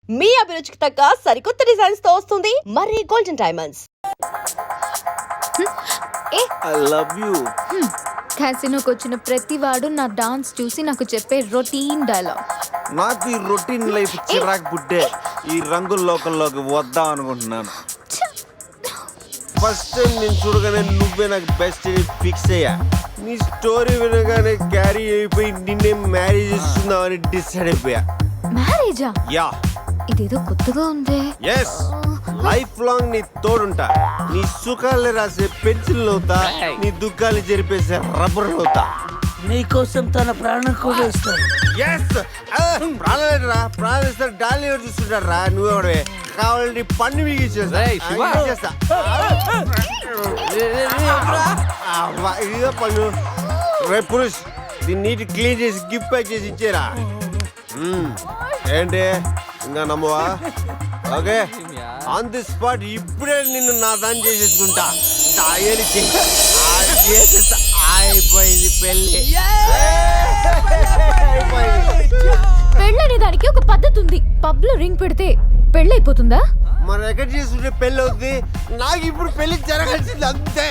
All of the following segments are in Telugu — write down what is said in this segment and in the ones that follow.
మీ అభిరుచికి తగ్గ సరికొత్త డిజైన్స్ తో వస్తుంది Marri golden diamonds. I love you. క్యాసినోకి వచ్చిన ప్రతి వాడు నా డాన్స్ చూసి నాకు చెప్పే రొటీన్ డైలాగ్. నాకు ఈ రొటీన్ లైఫ్ చిరాకు పుట్టే ఈ రంగుల లోకల్లోకి వద్దాం అనుకుంటున్నాను. ఫస్ట్ టైం నేను చూడగానే నువ్వే నాకు బెస్ట్ ఫిక్స్ అయ్యా. నీ స్టోరీ వినగానే క్యారీ అయిపోయి నిన్నే మ్యారేజ్ చేస్తున్నామని డిసైడ్ అయిపోయా. మ్యారేజా? యా. ఇదేదో కొత్తగా ఉంది. ఎస్, లైఫ్ లాంగ్ నీ తోడుంటా. నీ సుఖాలు రాసే పెన్సిల్ అవుతా, నీ దుఃఖాలు జరిపేసే రబ్బర్ అవుతా. నీకోసం తన ప్రాణం కూడా ఇస్తాడు. ప్రాణాలేరా, ప్రాణాలు ఇస్తారు. డాలీ చూస్తుంటాడు రా. నువ్వెవడే కావాలంటే పన్ను మిగిచేస్తా. ఇదిగో పన్ను. రే పురుష్, దీన్ని నీట్ క్లీన్ చేసి గిఫ్ట్ ప్యాక్ చేసి ఇచ్చేరా. ఏంటి ఇంకా నమ్మవా? ఓకే, ఆన్ ది స్పాట్ ఇప్పుడే నిన్ను నా దాన్ని చేసేసుకుంటా. అయిపోయింది పెళ్ళి. పెళ్ళనే దానికి ఒక పద్ధతి ఉంది. పబ్ లో రింగ్ పెడితే పెళ్ళైపోతుందా? మనం ఎక్కడ చేసుకుంటే పెళ్ళి అవుతుంది. నాకు ఇప్పుడు పెళ్లి జరగాల్సింది అంతే.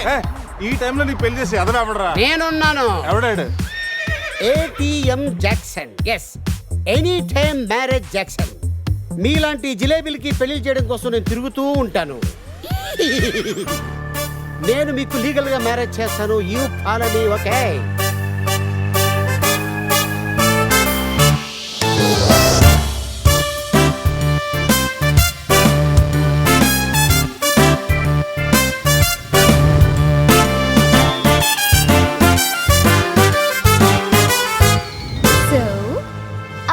ఈ టైంలో నీకు పెళ్లి చేసి అదనపడరా? నేనున్నాను. ఎవడాడు? ATM Jackson. Yes, any time marriage Jackson. మీలాంటి జిలేబీలకి పెళ్లి చేయడం కోసం నేను తిరుగుతూ ఉంటాను. నేను మీకు లీగల్ గా మ్యారేజ్ చేస్తాను. You follow me, okay?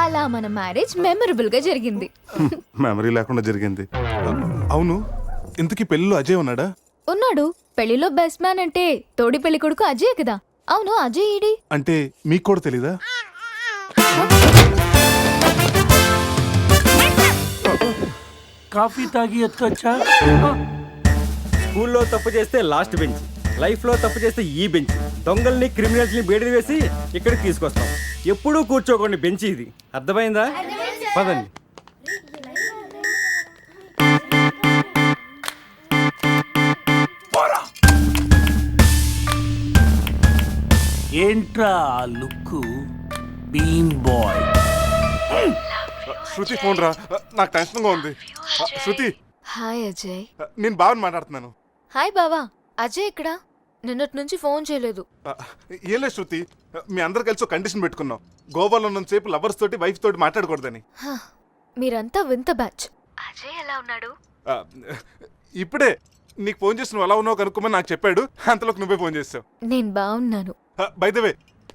అలా మన మ్యారేజ్ మెమరబుల్ గా జరిగింది. మెమరీ లేకుండా జరిగింది. అవును, ఇంతకీ పెళ్ళిలో అజయ్ ఉన్నాడా? ఉన్నాడు. పెళ్లిలో బెస్ట్ మ్యాన్ అంటే తోడి పెళ్లి కొడుకు అజయ్ కదా. అవును, అజయ్ ఈడి అంటే మీకు కూడా తెలీదా? కాఫీ తాగి ఎత్తుకొచ్చా. స్కూల్లో తప్పు చేస్తే లాస్ట్ బెంచ్, లైఫ్లో తప్పు చేస్తే ఈ బెంచ్. దొంగల్ని క్రిమినల్స్ని బయటకు వేసి ఇక్కడికి తీసుకొస్తాం. ఎప్పుడూ కూర్చోకండి బెంచ్ ఇది. అర్థమైందా? పదండి. ఏంట్రా లుక్? బీన్ బాయ్. శృతి ఫోన్ రా, నాకు టెన్షన్ గా ఉంది. శృతి. హాయ్ అజయ్. నేను బావని మాట్లాడుతున్నాను. హాయ్ బావా. అజయ్ ఇక్కడ నిన్నటి నుంచి ఫోన్ చేయలేదు. ఏం లేదు శృతి, మీ అందరు కలిసి ఒక కండిషన్ పెట్టుకున్నాం. గోవాలో ఉన్నంతసేపు లవర్స్ తోటి వైఫ్ తోటి మాట్లాడకూడదని. మీరంతా వింత బ్యాచ్. అజయ్ ఎలా ఉన్నాడు? ఇప్పుడే నీకు ఫోన్ చేసి నువ్వు ఎలా ఉన్నావు కనుక్కోమని నాకు చెప్పాడు. అంతలోకి నువ్వే ఫోన్ చేసావు. నేను బాగున్నాను. By the way,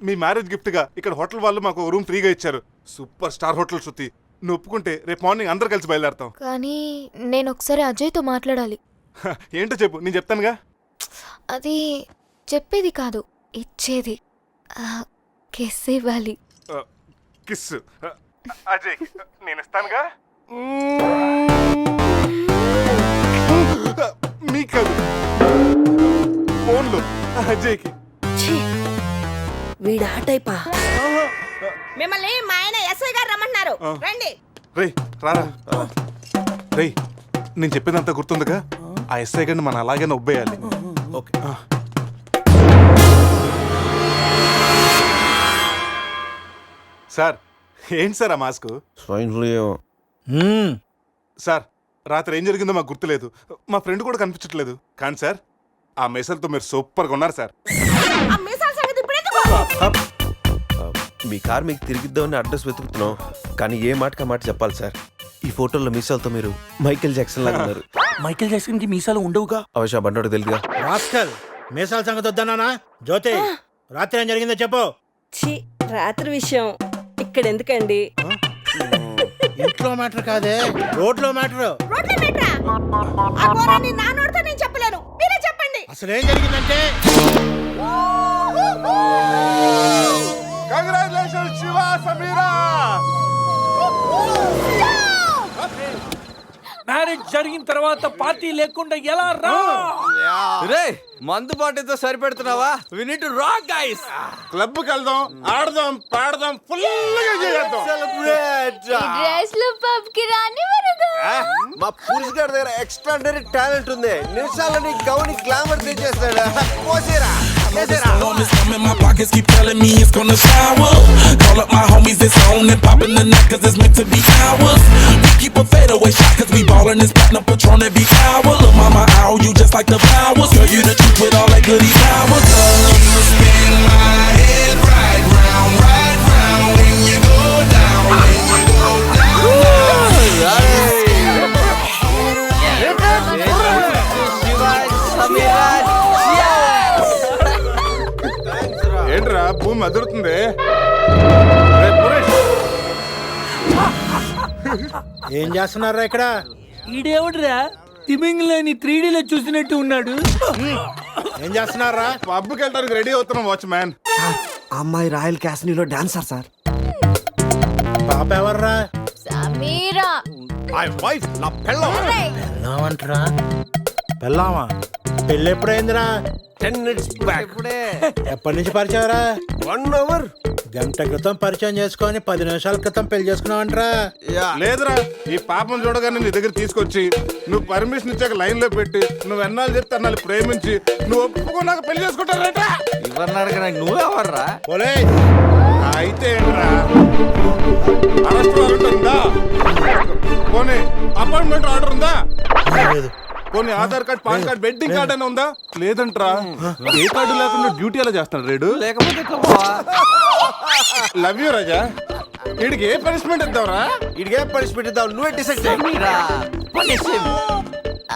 me marriage gift గా ఇక్కడ హోటల్ వాళ్ళు మాకు రూమ్ ఫ్రీగా ఇచ్చారు. సూపర్ స్టార్ హోటల్ శృతి. నువ్వు ఒప్పుకుంటే రేపు మార్నింగ్ అందరు కలిసి బయలుదేరతాం. కానీ నేను ఒకసారి అజయ్తో మాట్లాడాలి. ఏంటో చెప్పు, నేను చెప్తానుగా. అది చెప్పేది కాదు, ఇచ్చేది. కిస్ ఇవ్వాలి. కిస్? అజయ్, నేను ఇస్తానుగా. మీకు కాదు, ఫోన్లో అజయ్కి. వీడా టైపా? మిమ్మల్ని మా ఆయన ఎస్ఐ గారు రమ్మన్నారు, రండి. రేయ్ రారా. రేయ్, నేను చెప్పేదంతా గుర్తుందిగా? ఆ ఎస్ఐ గారిని మనం అలాగే నొబ్బేయాలి. ఓకే. సార్, ఏంటి సార్ ఆ మాస్క్? Swine flu. సార్, రాత్రి ఏం జరిగిందో మాకు గుర్తులేదు. మా ఫ్రెండ్ కూడా కనిపించట్లేదు. కానీ సార్, ఆ మెసల్తో మీరు సూపర్గా ఉన్నారు సార్. మీ కార్ మీకు తిరిగిద్దామని అడ్రస్ వెతుకుతున్నాం, కానీ ఏ మాటకా మాట చెప్పాలి సార్. ఈ ఫోటోలో మీసాలతో మీరు మైకేల్ జాక్సన్ లాగా ఉన్నారు. మైకేల్ జాక్సన్ కి మీసాలు ఉండవుగా. అవశ్య బండోడు తెలుగుగా. రాస్కల్, మీసాల సంగతి వద్దన్నానా? జ్యోతి, రాత్రి ఏం జరిగిందో చెప్పు. రాత్రి విషయం ఇక్కడ ఎందుకండి? ఇంట్లో మ్యాటర్ కాదే, రోడ్లో మ్యాటర్. నేను చెప్పలేను, మీరే చెప్పండి. అసలు ఏం జరిగిందంటే, కంగ్రాచులేషన్స్ శివ, సమీరా. మ్యారేజ్ జరిగిన తర్వాత పార్టీ లేకుండా ఎలా రా? రే మందు బాటితో సరిపెడుతున్నావా? We need to rock guys. Club కి వెళ్దాం, ఆడదాం, పాడదాం, ఫుల్ గా చేద్దాం. డ్రెస్ లో పబ్ కి రాని వరగా మా పురుష్ గారి దగ్గర ఎక్స్ట్రాడనరీ టాలెంట్ ఉంది. నిమిషాలని Gouni glamour తెచ్చేస్తాడు. పోసేరా in my pockets keep telling me it's gonna shower. Call up my homies, it's on and popping the night cause it's meant to be ours. We keep a fadeaway shot cause we ballin' this platinum Patron every hour. Look mama, ow, you just like the flowers. Girl, you the truth with all that goody powers. You spin my head right round when you go down, when you go down. ఏంట్రా భూమి అదురుతుంది? ఏం చేస్తున్నారా ఇక్కడ? ఈడేవుడ్రా తిమింగ్లేని 3Dలో చూసినట్టు ఉన్నాడు. ఏం చేస్తున్నారా? పబ్కి వెళ్ళడానికి రెడీ అవుతున్నాం వాచ్మ్యాన్. అమ్మాయి రాయల్ క్యాసినీలో డాన్సర్ సార్. పాప ఎవర్రా? సమీరా నా పెళ్ళం. పెళ్ళామంటరా? పెళ్ళామా? పెళ్ళి ఎప్పుడైందిరా? 10 minutes back. ఎప్పటి నుంచి పరిచయం రా? 1 hour. గంట క్రితం పరిచయం చేసుకొని 10 నిమిషాల క్రితం పెళ్లి చేసుకున్నావంటరా? లేదురా, ఈ పాపం చూడగానే నీ దగ్గర తీసుకొచ్చి నువ్వు పర్మిషన్ ఇచ్చాక లైన్ లో పెట్టి నువ్వు ఎన్నాళ్ళు చెప్తే అన్నాళ్ళు ప్రేమించి నువ్వు ఒప్పుకున్నాక పెళ్లి చేసుకుంటారట. ఇవన్నీ అడగ నువ్వెవర్రా? ఓలే అయితే ఏంట్రా, అరెస్ట్ వారెంట్ ఉందా? పోనీ అపాయింట్మెంట్ ఆర్డర్ ఉందా? పోనీ Aadhaar card, pan card, wedding card అయినా ఉందా? లేదంట్రా. ఏ కార్డు లేకుండా డ్యూటీ ఎలా చేస్తాడు రేడు? లేకపోతే ఎట్లా పోవా? లవ్ యూ రాజా. వీడికి ఏ పనిష్మెంట్ ఇద్దాంరా? ఇడిగే పనిష్మెంట్ ఇద్దాం, నువ్వే డిసైడ్ చేయి.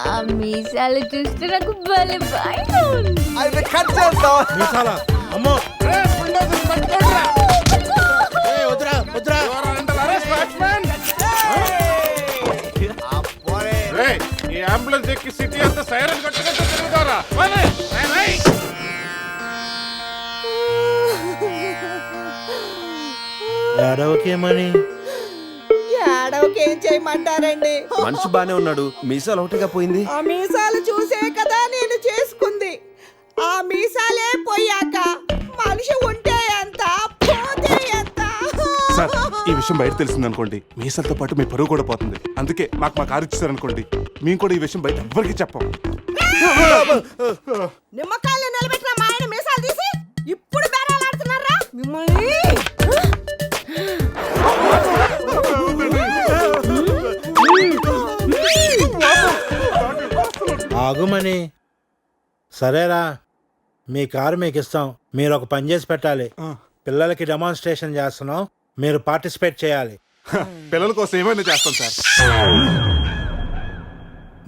ఆ మీసాలు చూస్తే నాకు భలే భయం ఉంది. అయితే కట్ చేద్దాం. మీసాలా? అమ్మో రే, bulldozer పట్టుకోండిరా. ఏయ్, వద్దురా వద్దురా. You are under arrest, watchman. రేయ్, ఈ అంబులెన్స్ ఎక్కి సిటీ అంతా సైరన్ కొట్టుకుంటూ తిరుగుతారా? పోనీ, రేయ్. ఏడవకేమని? ఏడవకేం చేయమంటారండి? మనిషి బానే ఉన్నాడు, మీసాలు ఒకటిగా పోయింది. ఆ మీసాలు చూసే కదా నేను చేసుకుంది. ఆ మీసాలే పోయాక మనిషి ఉంటే ఎంత, పోతే ఎంత? సార్, ఈ విషయం బయట తెలిసిందనుకోండి, మీసాలతో పాటు మీ పరువు కూడా పోతుంది. అందుకే మాకు మా కారు ఇచ్చారనుకోండి, మేము కూడా ఈ విషయం బయట ఎవ్వరికి చెప్పాం. నిమ్మకాయలు నిలబెట్టిన మా ఆయన మీసాలు తీసి ఇప్పుడు బేరాలాడుతున్నారా మిమ్మల్ని? ఆగుమని. సరేరా, మీ కారు మీకు ఇస్తాం. మీరు ఒక పని చేసి పెట్టాలి. పిల్లలకి డెమాన్స్ట్రేషన్ చేస్తున్నాం, మీరు పార్టిసిపేట్ చేయాలి. పిల్లల కోసం ఏమైనా చేస్తాం సార్.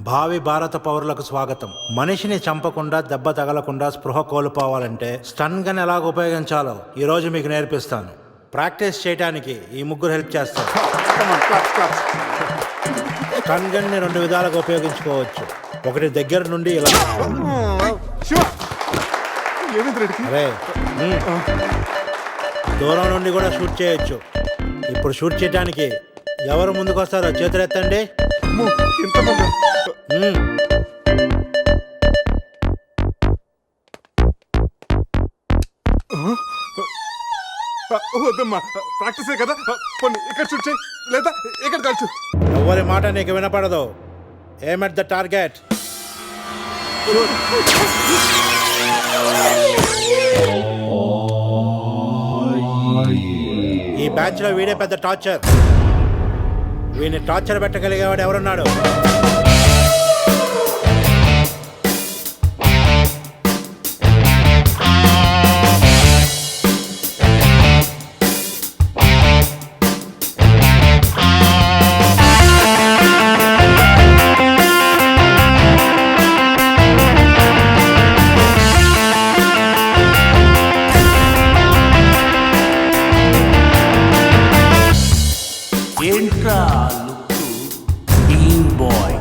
భావి భారత పౌరులకు స్వాగతం. మనిషిని చంపకుండా, దెబ్బ తగలకుండా స్పృహ కోల్పోవాలంటే స్టన్ గన్ ఎలాగ ఉపయోగించాలో ఈరోజు మీకు నేర్పిస్తాను. ప్రాక్టీస్ చేయడానికి ఈ ముగ్గురు హెల్ప్ చేస్తారు. స్టన్ గన్ ని 2 విధాలుగా ఉపయోగించుకోవచ్చు. ఒకటి దగ్గర నుండి ఇలా, అరే దూరం నుండి కూడా షూట్ చేయొచ్చు. ఇప్పుడు షూట్ చేయడానికి ఎవరు ముందుకు వస్తారో చేతులు ఎత్తండి. వద్దమ్మా, ప్రాక్టీసే కదా. పోనీ ఇక్కడ షూట్ చేయి, లేదా ఇక్కడ కాల్చు. ఎవరి మాట నీకు వినపడదు. ఏమ్ ఎట్ ద టార్గెట్. ఈ బ్యాచ్ లో వీడే పెద్ద టార్చర్. వీడిని టార్చర్ పెట్టగలిగేవాడు ఎవరున్నాడు? ఏంట్రా లుక్ బీన్ బాయ్?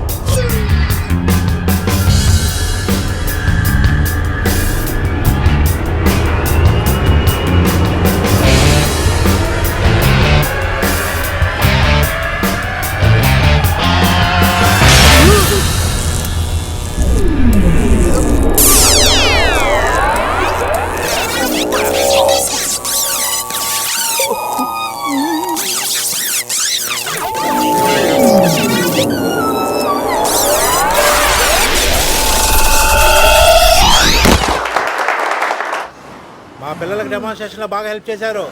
డెమాన్స్ట్రేషన్ లో బాగా హెల్ప్ చేశారు.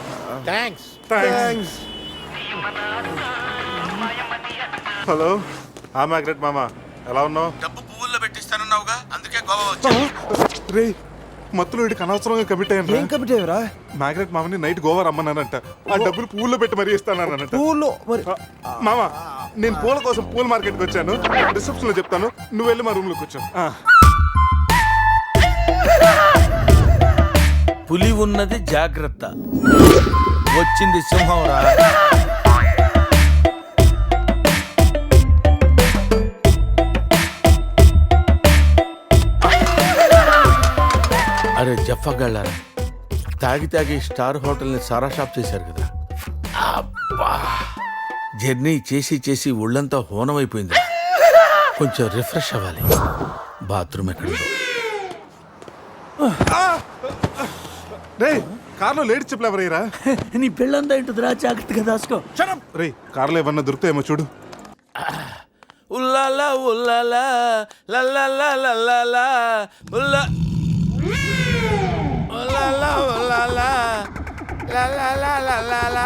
థ్యాంక్స్. హలో మ్యాగ్రెట్ మామ, ఎలా ఉన్నావు? డబ్బు పువ్వుల్లో పెట్టిస్తానన్నావుగా, అందుకే గోవా వచ్చాను. రే మత్తులో వీడికి అనవసరంగా కమిట్ అయ్యాను. ఏం కమిటీ అయ్యారా? మ్యాగ్రెట్ మామని నైట్ గోవా రమ్మన్నానంట. ఆ డబ్బులు పువ్వుల్లో పెట్టి మరీ ఇస్తానంట. పువ్వుల్లో మరి మామ, నేను పూల కోసం పూల మార్కెట్కి వచ్చాను. రిసెప్షన్ లో చెప్తాను, నువ్వు వెళ్ళి మా రూమ్ లో కూర్చో. పులి ఉన్నది జాగ్రత్త, వచ్చింది సింహం రా. అరే జఫ్ఫగాళ్ళారా, తాగి తాగి స్టార్ హోటల్ని సారా షాప్ చేశారు కదా. అబ్బా, జర్నీ చేసి చేసి ఒళ్ళంతా హోనమైపోయింది. కొంచెం రిఫ్రెష్ అవ్వాలి. బాత్రూమ్ ఎక్కడుందో. రే కార్లో లేడీ చెప్పులు ఎవరయ్యరా? నీ పెళ్ళంతా ఇంటుందిరా, జాగ్రత్తగా దాసుకో. రే కార్లో ఏమన్నా దొరుకుతాయేమో చూడు. ఉల్లాలా ఉల్లాలా లల్లాలా లల్లాలా ఉల్లా ఉల్లాలా ఉల్లాలా లల్లాలా లల్లాలా.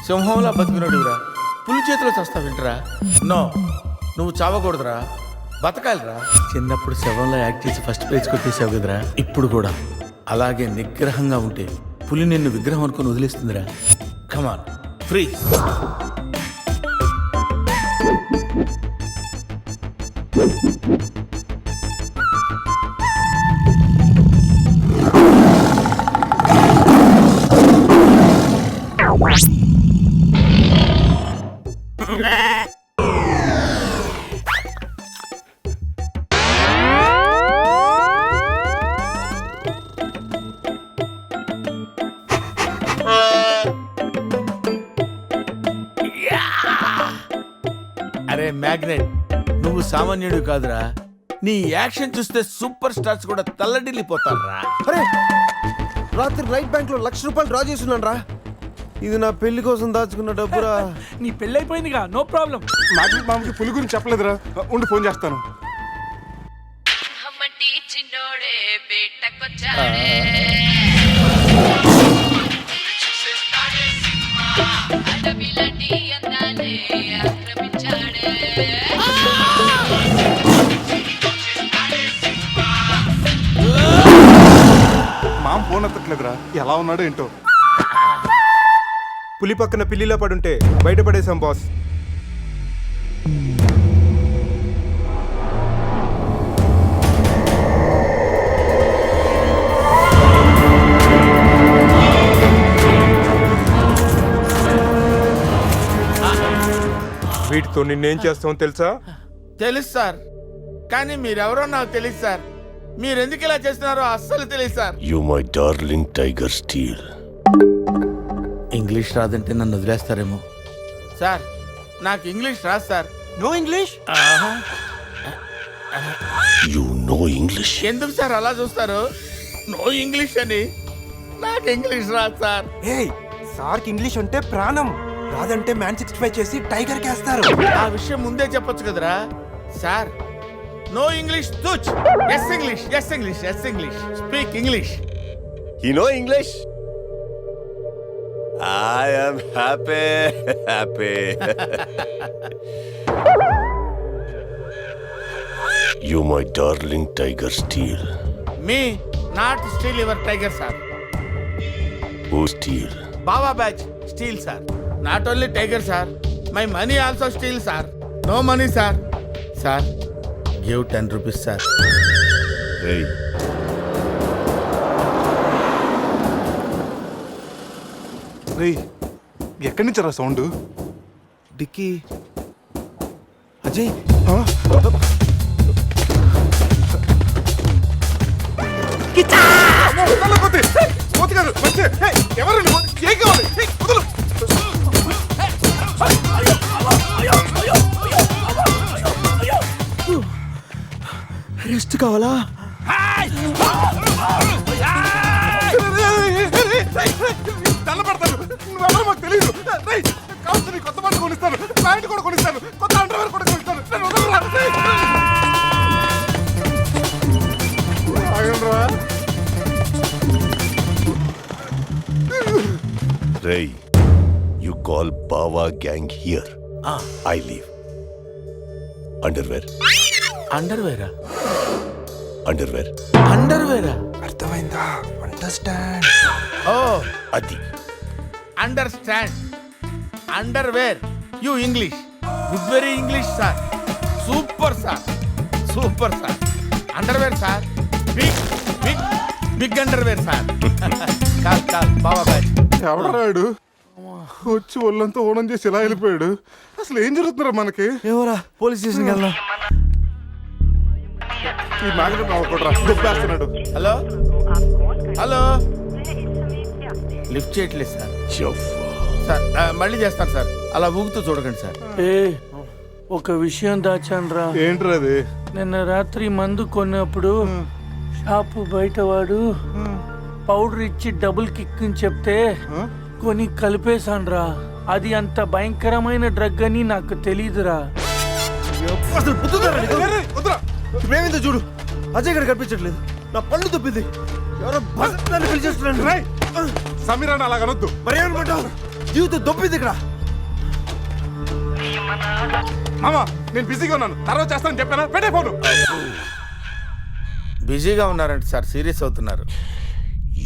సింహంలా బతికినోడురా, పులి చేతిలో చస్తావింటరా? నో, నువ్వు చావకూడదురా, బతకాలిరా. చిన్నప్పుడు శవంలో యాక్ట్ చేసి ఫస్ట్ పేజ్ కొట్టేసావు కదరా, ఇప్పుడు కూడా అలాగే నిగ్రహంగా ఉంటే పులి నిన్ను విగ్రహం అనుకుని వదిలేస్తుందిరా. కమాన్, ఫ్రీ. అరే మ్యాగ్నెట్, నువ్వు సామాన్యుడు కాదురా. నీ యాక్షన్ చూస్తే సూపర్ స్టార్స్ కూడా తల్లడిల్లిపోతారా. అరే రాత్రి రైట్ బ్యాంక్ లో ₹1,00,000 డ్రా చేస్తున్నాను రా. ఇది నా పెళ్లి కోసం దాచుకున్న డబ్బురా. నీ పెళ్ళైపోయిందిగా, నో ప్రాబ్లం. మ్యాగ్రెట్ మామకి పులి గురించి చెప్పలేదురా, ఉండి ఫోన్ చేస్తాను. మామ ఫోన్ ఎత్తట్లేదురా, ఎలా ఉన్నాడో ఏంటో. పులి పక్కన పిల్లిలా పడుంటే బయటపడేశాం బాస్. వీటితో నిన్నేం చేస్తామో తెలుసా? తెలుసు సార్, కానీ మీరెవరో నాకు తెలియదు సార్. మీరెందుకు ఇలా చేస్తున్నారో అస్సలు తెలియదు సార్. You my darling tiger steel. English రాదంటే నన్ను వదిలేస్తారేమో సార్. నాకు ఇంగ్లీష్ రాదు సార్. No English? You know English. ఎందుకు సార్ అలా చూస్తారు? నో ఇంగ్లీష్ అని. నాకు ఇంగ్లీష్ రాదు సార్. సార్కి ఇంగ్లీష్ అంటే ప్రాణం. రాదంటే మ్యాన్ 65 చేసి టైగర్ కేస్తారు. ఆ విషయం ముందే చెప్పొచ్చు కదరా సార్. No English touch. Yes English, yes English, yes English. Speak English. You know English? I am happy. You my darling tiger steel. Me not steal your tiger sir. Who steal? Baba batch steal sir. Not only tiger sir, my money also steal sir. No money sir. Sir give 10 rupees sir. Hey. రే ఎక్కడి నుంచి రా సౌండ్? డిక్కీ అజయ్. రెస్ట్ కావాలా? రేయ్, కావాల్సిన కొత్త బట్టలు కొనిస్తాను, ప్యాంట్ కూడా కొనిస్తాను, కొత్త అండర్వేర్ కూడా కొనిస్తాను. నన్ను వదలరా, రేయ్. ఆగండ్రా. Ray, you call Bawa gang here. I leave. Underwear. అండర్వేరా Underwear. అండర్వేరా అర్థమైందా? Understand. Oh Adi. Understand underwear you English good very English sir super sir super sir underwear sir big big big underwear sir call call బాబా బ్యాచ్ ఎవడరాడు వచ్చి ఒళ్ళంతా ఓనం చేసి ఇలా వెళ్ళిపోయాడు. అసలు ఏం జరుగుతున్నారా మనకి? ఏమోరా పోలీస్ స్టేషన్కి వెళ్దాం. ఈ మ్యాగ్నెట్ నవ్వకూడరా, దుబ్బేస్తున్నాడు. హలో హలో లిఫ్ట్ చేయట్లేదు సార్ సార్ మళ్ళీ చేస్తాను సార్ అలా ఊగుతూ చూడకండి సార్ ఒక విషయం దాచాన్రా. ఏంట్రా అది? నిన్న రాత్రి మందు కొన్నప్పుడు షాపు బయటవాడు పౌడర్ ఇచ్చి డబుల్ కిక్ అని చెప్తే కొని కలిపేశాన్రా. అది అంత భయంకరమైన డ్రగ్ అని నాకు తెలీదురా. అసలు బుద్ధుందారా నీకు? రేయ్, వద్దురా. ఇప్పుడేమైందో చూడు, అజయ్ గడ కనిపించట్లేదు, నా పళ్ళు తప్పింది, ఎవరో బస్సుని పిలిచేస్తున్నాను. రేయ్, సమీరాన్ని అలా అనొద్దు. మరేమనుకుంటావు, జీవితం దొప్పింది ఇక్కడ. మామా నేను బిజీగా ఉన్నాను, తర్వాత చేస్తానని చెప్పానా? పెట్టే ఫోను. బిజీగా ఉన్నారంట సార్, సీరియస్ అవుతున్నారు.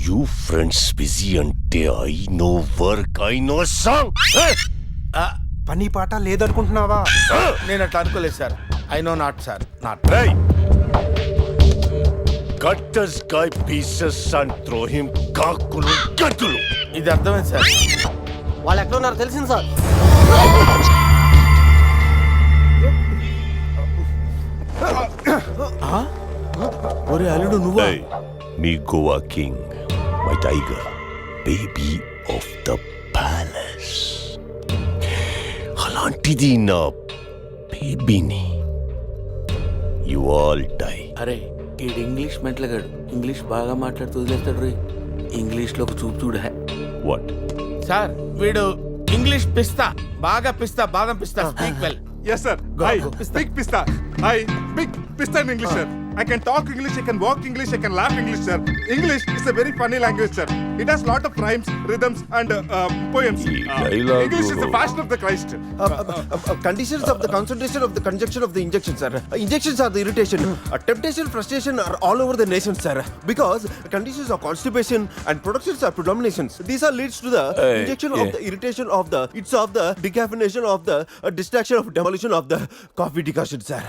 You friends busy ante I know work, I know song. పని పాట లేదనుకుంటున్నావా? నేను అట్లా అనుకోలేదు sir. I know not sir, not. Hey! Cut this guy pieces and throw him kakulu gatulu. ఇది అర్థమైంది సార్. వాళ్ళు ఎక్కడ ఉన్నారో తెలిసింది సార్. ఒరే అల్లుడు నువ్వా? Hey, me Goa king, my tiger, baby of the palace. అలాంటిది నా బేబీని. You all die. అరే ఈడు ఇంగ్లీష్ మెంట్లగాడు, ఇంగ్లీష్ బాగా మాట్లాడుతూ వదిలేస్తాడు రే. ఇంగ్లీష్లో ఒక చూపు చూడ. What? సార్ వీడు ఇంగ్లీష్ పిస్తా, బాగా పిస్తా, బాదం పిస్తా. Speak well. Yes sir. I speak pista. I speak pista in English sir. I can talk English, I can walk English, I can laugh English sir. English is a very funny language sir. It has lot of rhymes, rhythms and poems. English is the fashion of the Christ. Conditions of the concentration of the conjunction of the injection, sir. Injections are the irritation. Temptation, frustration are all over the nation, sir. Because conditions of constipation and productions are predominations. These are leads to the injection of the irritation of the, it's of the decaffeination of the distraction of demolition of the coffee decoction, sir.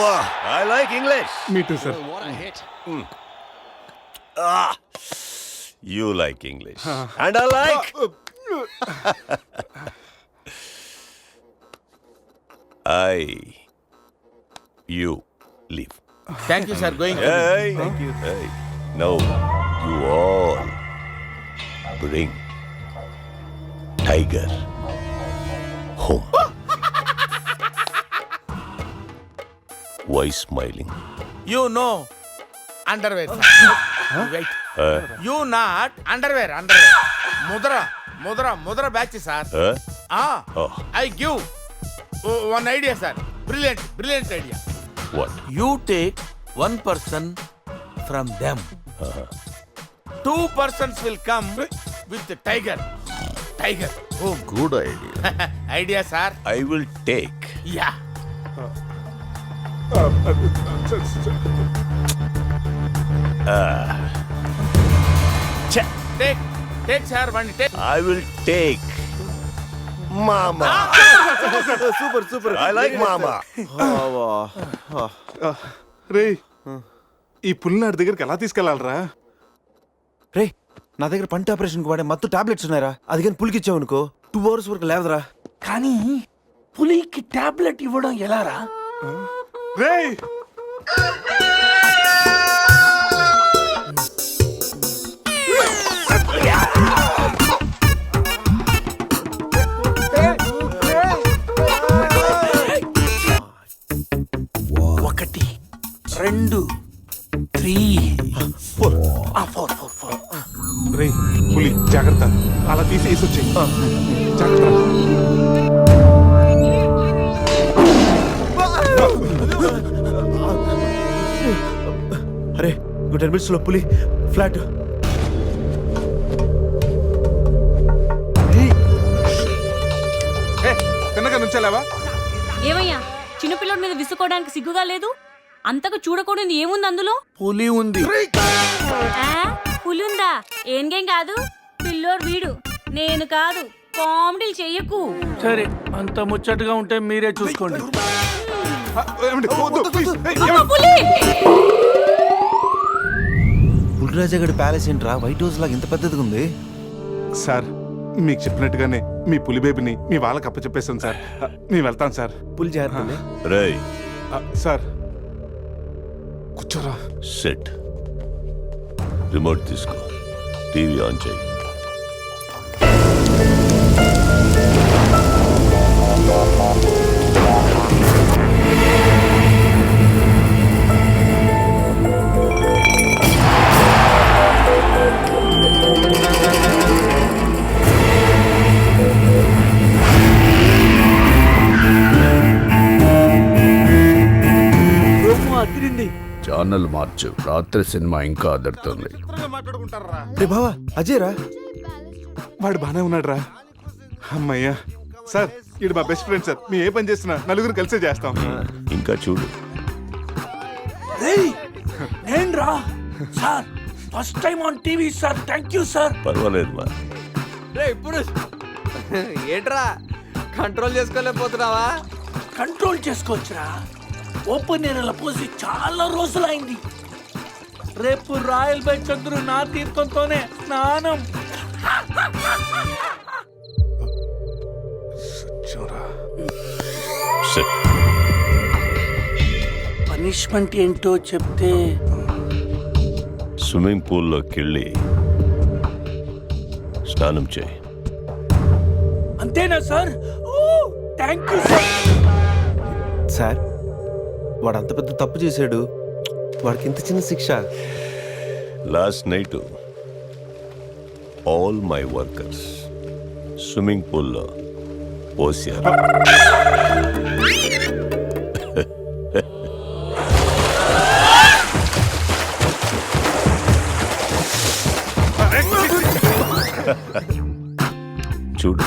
Wow, I like English. Me too sir. You like English. And I like. You leave. Thank you sir. Going. Hey. Thank you. Hey. Now, you all bring Tiger home. Why smiling? You no underwear. Wait, you not underwear. Underwear ముద్ర ముద్ర ముద్ర batch sir. Oh. I give one idea sir. Brilliant brilliant idea. What? You take 1 person from them. 2 persons will come with the tiger. Tiger. Oh, Good idea. idea sir. I will take. Yeah. Take sir, one take. I will take Mama. Super, super. I like Mama. రే ఈ పుల్లినాడి దగ్గరికి ఎలా తీసుకెళ్ళాలరా? రే నా దగ్గర పంట ఆపరేషన్ వాడే మత్తు టాబ్లెట్స్ ఉన్నాయరా, అది కానీ పులికిచ్చావు అనుకో 2 hours వరకు లేవదరా. కానీ పులికి టాబ్లెట్ ఇవ్వడం ఎలారా? రే ఒకటి 2 3 4 రే పులి జాగ్రత్త, అలా తీసి వేసొచ్చి జాగ్రత్త. అరే 10 minutes లో పులి ఫ్లాట్. తిన్నగా నుంచెలావా? ఏమయ్యా చిన్నపిల్లడి మీద విసుకోవడానికి సిగ్గుగా లేదు? అంతకు చూడకూడదు ఏముంది అందులో? పులి ఉంది. పులి ఉందా? ఏం కాదు, పిల్లోడు వీడు, నేను కాదు. కామెడీలు చెయ్యకు. సరే, అంత ముచ్చటగా ఉంటే మీరే చూసుకోండి. పులిరాజగడ్ ప్యాలెస్ ఏంట్రా వైట్ హౌస్ లాగా ఇంత పెద్దదిగా ఉంది? సార్ మీకు చెప్పినట్టుగానే మీ పులి బేబీని మీ వాళ్ళకి అప్పచెప్పేస్తాం సార్. మేము వెళ్తాం సార్. పులి జాగ్రత్త. రేయ్ సార్ కూర్చోరా. సెట్ రిమోట్ తీసుకో, టీవీ ఆన్ చేయి. ఛానల్ మార్చు, రాత్రి సినిమా ఇంకా అదరుతుంది. రే బావా అజయ్ రా. వాడు బానే ఉన్నాడు రా. అమ్మయ్యా సార్, ఇది మా బెస్ట్ ఫ్రెండ్ సార్. మీ ఏ పని చేస్తున్నా నలుగురు కలిసే చేస్తాం. ఇంకా చూడు. నేను రా sir, first time on TV sir. Thank you sir. పర్వాలేదు మా. ఏంట్రా కంట్రోల్ చేసుకోలేకపోతున్నావా? కంట్రోల్ చేసుకోవచ్చురా. ఓపెన్ ఏరియాలో పోసి చాలా రోజులైంది. రేపు రాయల్ బై చంద్రు నా తీర్థంతోనే స్నానం. పనిష్మెంట్ ఏంటో చెప్తే. స్విమ్మింగ్ పూల్లోకి వెళ్ళి స్నానం చేయి. అంతేనా sir? Thank you sir. Sir వాడు అంత పెద్ద తప్పు చేశాడు, వాడికి ఇంత చిన్న శిక్ష. Last night all my workers swimming పూల్లో పోసారు. చూడు,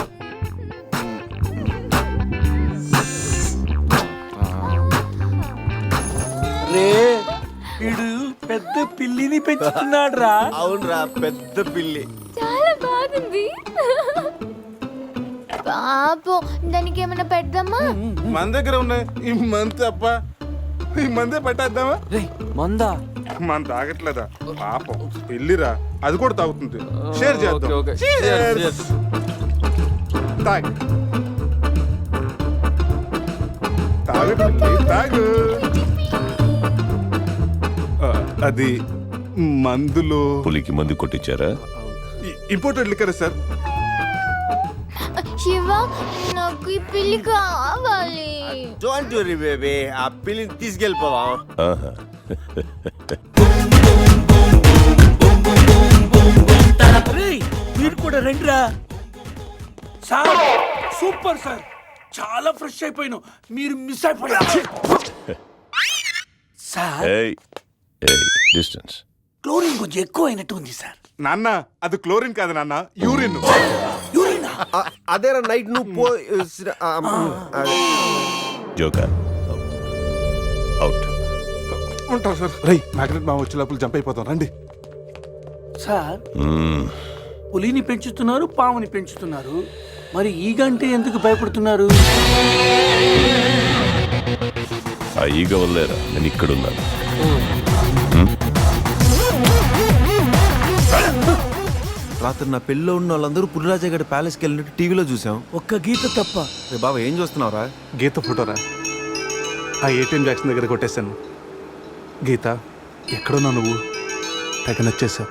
వీడు పెద్ద పిల్లిని పెంచుతున్నాడు రా. అవునరా, పెద్ద పిల్లి. చాలా బాగుంది. పాపం దానికి ఏమైనా పెడదామా? మన దగ్గర ఉన్నాయి ఈ మంత్ అప్ప. ఈ మందే పెట్టేద్దామా? మందా? మన తాగట్లేదా పాపం? పెళ్ళిరా, అది కూడా తాగుతుంది. షేర్ చేద్దాం. Cheers. తాగు తాగు తాగు. అది మందులు. పులికి మందు కొట్టించారా? Imported liquor sir. శివ, నాకు ఈ పిల్లి కావాలి. డోంట్ వరీ బేబీ, ఆ పిల్లిని తీసుకెళ్ళిపోవా. మీరు కూడా రండిరా. సార్ సూపర్ సార్, చాలా ఫ్రెష్ అయిపోయినా. మీరు మిస్ అయిపోయారు సార్. డిస్టెన్స్. క్లోరిన్ కొంచెం ఎక్కువ అయినట్టు ఉంది సార్. నాన్న అది క్లోరిన్ కాదు నాన్న, యూరిన్. యూరిన్ అదేరా నైట్ నువ్వు పో. Joker out. ఉంటారు సార్. రై మ్యాగ్నెట్ మా వచ్చే లోపల జంప్ అయిపోతాం. రండి సార్. పులిని పెంచుతున్నారు, పాముని పెంచుతున్నారు, మరి ఈగంటే ఎందుకు భయపడుతున్నారు? ఆ ఈగ వల్లేరా నేను ఇక్కడున్నాను. రాత్రి నా పెళ్ళిలో ఉన్న వాళ్ళందరూ పులిరాజగడ్ ప్యాలెస్కి వెళ్ళినట్టు టీవీలో చూసాం. ఒక్క గీత తప్ప. రే బాబా, ఏం చూస్తున్నావురా? గీత ఫోటోరా. ఆ ఏటీఎం జాక్సన్ దగ్గర కొట్టేశాను. గీత ఎక్కడున్నా నువ్వు? తెగ నచ్చేసావు.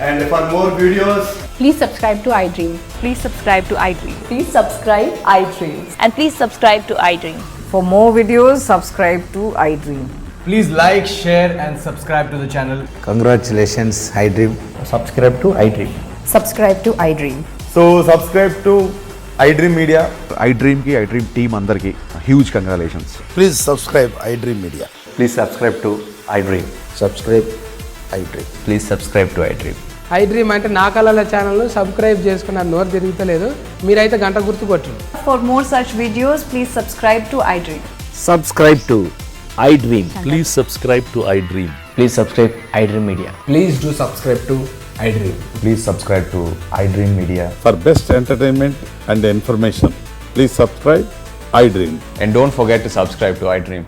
And for more videos, Please subscribe to iDream. Please subscribe to iDream. Please subscribe iDream. And please subscribe to iDream. For more videos, subscribe to iDream. please like, share and subscribe to the channel. Congratulations, iDream. Subscribe to iDream. Subscribe to I dream. So subscribe to I dream media. I డ్రీమ్కి ఐ డ్రీమ్ టీమ్ అందరికీ huge congratulations. Please subscribe I dream media. Please subscribe to I dream. Subscribe I dream. Please subscribe to I dream. I dream అంటే నా కళల ఛానల్ సబ్స్క్రైబ్ చేసుకున్న నోరు తిరుగుతలేదు, మీరైతే గంట గుర్తు కొట్టండి. For more such videos please subscribe to I dream. Subscribe to I dream. Please subscribe to I dream. Please subscribe I dream media. Please do subscribe to I dream. Please subscribe to I dream media. For best entertainment and information please subscribe I dream. And don't forget to subscribe to I Dream.